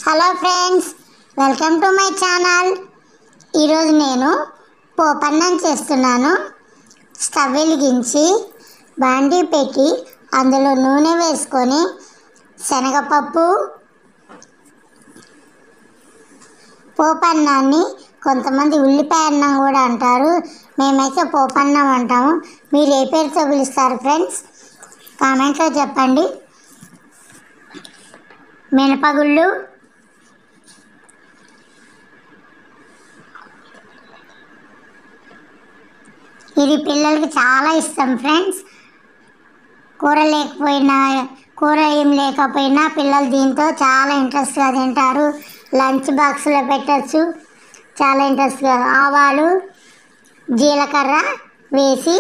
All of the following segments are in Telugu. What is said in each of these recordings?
Hello friends, welcome to my channel. ఈరోజు నేను పోపన్నం చేస్తున్నాను. స్టవ్ వెలిగించి బాండీ పెట్టి అందులో నూనె వేసుకొని శనగపప్పు, పోపన్నాన్ని కొంతమంది ఉల్లిపాయ అన్నం కూడా అంటారు. మేమైతే పోపన్నం అంటాము. మీరు ఏ పేరుతో పిలుస్తారు ఫ్రెండ్స్? కామెంట్లో చెప్పండి. మినపగుళ్ళు, ఇది పిల్లలకి చాలా ఇష్టం ఫ్రెండ్స్. కూర ఏం లేకపోయినా పిల్లలు దీంతో చాలా ఇంట్రెస్ట్గా తింటారు. లంచ్ బాక్స్లో పెట్టచ్చు. చాలా ఇంట్రెస్ట్గా ఆవాలు, జీలకర్ర వేసి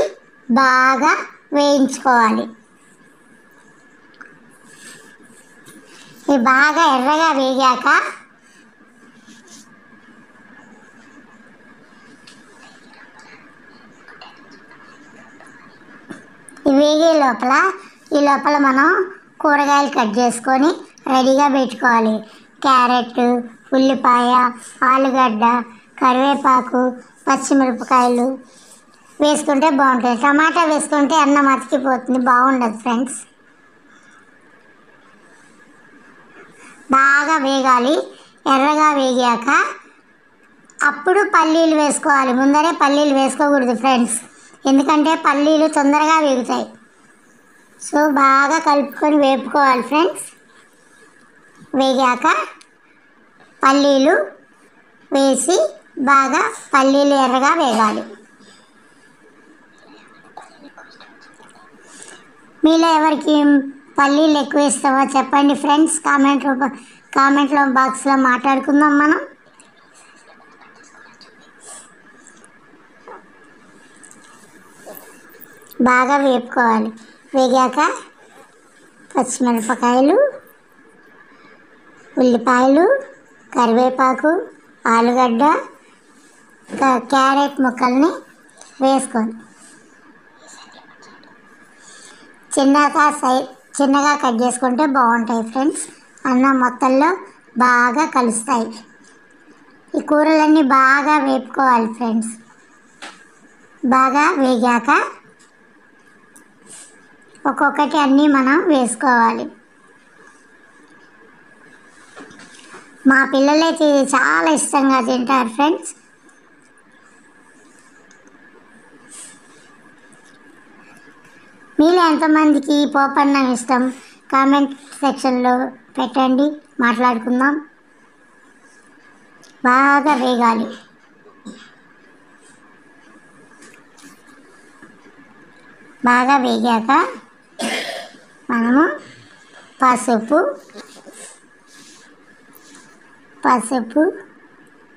బాగా వేయించుకోవాలి. ఇవి బాగా ఎర్రగా వేగాక వేగే లోపల మనం కూరగాయలు కట్ చేసుకొని రెడీగా పెట్టుకోవాలి. క్యారెట్, ఉల్లిపాయ, ఆలుగడ్డ, కరివేపాకు, పచ్చిమిరపకాయలు వేసుకుంటే బాగుంటుంది. టమాటా వేసుకుంటే అన్నం అతికిపోతుంది, బాగుండదు ఫ్రెండ్స్. బాగా వేగాలి. ఎర్రగా వేగాక అప్పుడు పల్లీలు వేసుకోవాలి. ముందరే పల్లీలు వేసుకోకూడదు ఫ్రెండ్స్, ఎందుకంటే పల్లీలు తొందరగా వేగుతాయి. సో బాగా కలుపుకొని వేపుకోవాలి ఫ్రెండ్స్. వేగాక పల్లీలు వేసి బాగా పల్లీలు ఎర్రగా వేగాలి. మీలో ఎవరికి పల్లీలు ఎక్కువ ఇస్తామో చెప్పండి ఫ్రెండ్స్. కామెంట్లో బాక్స్లో మాట్లాడుకుందాం మనం. బాగా వేపుకోవాలి. వేగాక పచ్చిమిరపకాయలు, ఉల్లిపాయలు, కరివేపాకు, ఆలుగడ్డ, క్యారెట్ ముక్కల్ని వేసుకోవాలి. చిన్నగా కట్ చేసుకుంటే బాగుంటాయి ఫ్రెండ్స్. అన్నం మొత్తంలో బాగా కలుస్తాయి. ఈ కూరలన్నీ బాగా వేపుకోవాలి ఫ్రెండ్స్. బాగా వేగాక ఒక్కొక్కటి అన్నీ మనం వేసుకోవాలి. మా పిల్లలైతే ఇది చాలా ఇష్టంగా తింటారు ఫ్రెండ్స్. మీలో ఎంతమందికి పోపన్నం ఇష్టం? కామెంట్ సెక్షన్లో పెట్టండి, మాట్లాడుకుందాం. బాగా వేగాలి. బాగా వేగాక మనము పసుపు,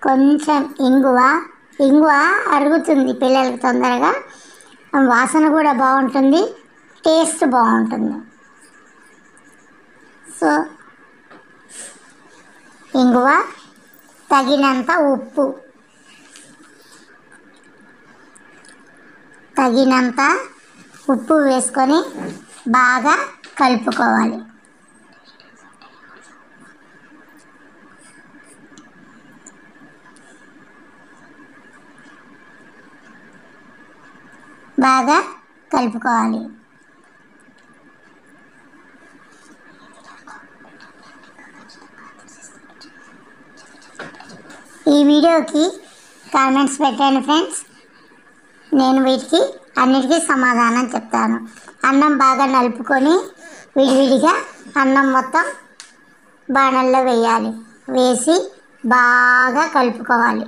కొంచెం ఇంగువ అరుగుతుంది పిల్లలకి తొందరగా. వాసన కూడా బాగుంటుంది, టేస్ట్ బాగుంటుంది. సో ఇంగువ, తగినంత ఉప్పు వేసుకొని బాగా కలుపుకోవాలి. బాగా కలుపుకోవాలి. ఈ వీడియోకి కామెంట్స్ పెట్టండి ఫ్రెండ్స్. నేను వీటికి అన్నిటికీ సమాధానం చెప్తాను. అన్నం బాగా నలుపుకొని విడివిడిగా అన్నం మొత్తం బాణల్లో వేయాలి. వేసి బాగా కలుపుకోవాలి.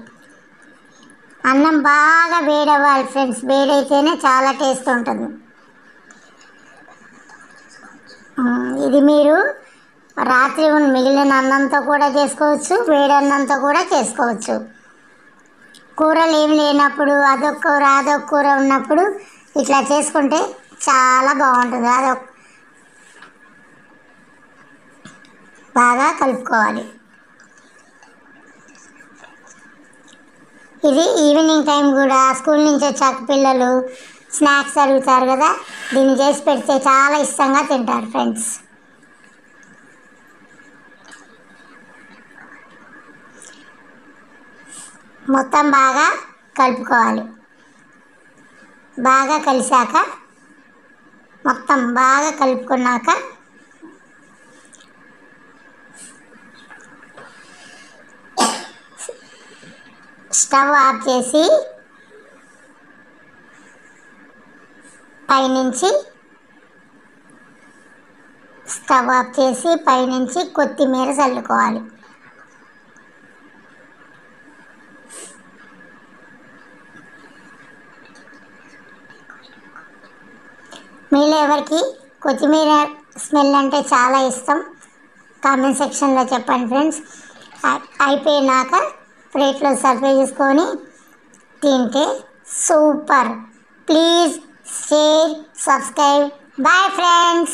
అన్నం బాగా వేడవ్వాలి ఫ్రెండ్స్. వేడైతేనే చాలా టేస్ట్ ఉంటుంది. ఇది మీరు రాత్రి మిగిలిన అన్నంతో కూడా చేసుకోవచ్చు, వేడి అన్నంతో కూడా చేసుకోవచ్చు. కూరలు ఏం లేనప్పుడు అదొక కూర ఉన్నప్పుడు ఇట్లా చేసుకుంటే చాలా బాగుంటుంది. బాగా కలుపుకోవాలి. ఇది ఈవినింగ్ టైం కూడా స్కూల్ నుంచి వచ్చాక పిల్లలు స్నాక్స్ అడుగుతారు కదా, దీన్ని చేసి పెడితే చాలా ఇష్టంగా తింటారు ఫ్రెండ్స్. మొత్తం బాగా కలుపుకోవాలి. బాగా కలిసాక మొత్తం బాగా కలుపుకున్నాక స్టవ్ ఆఫ్ చేసి పైనుంచి కొత్తిమీర చల్లుకోవాలి. మీలో ఎవరికి కొత్తిమీర స్మెల్ అంటే చాలా ఇష్టం కామెంట్ సెక్షన్లో చెప్పండి ఫ్రెండ్స్. అయిపోయినాక ప్లేట్లో సర్వ్ చేసుకొని తింటే super. Please share, subscribe. Bye friends.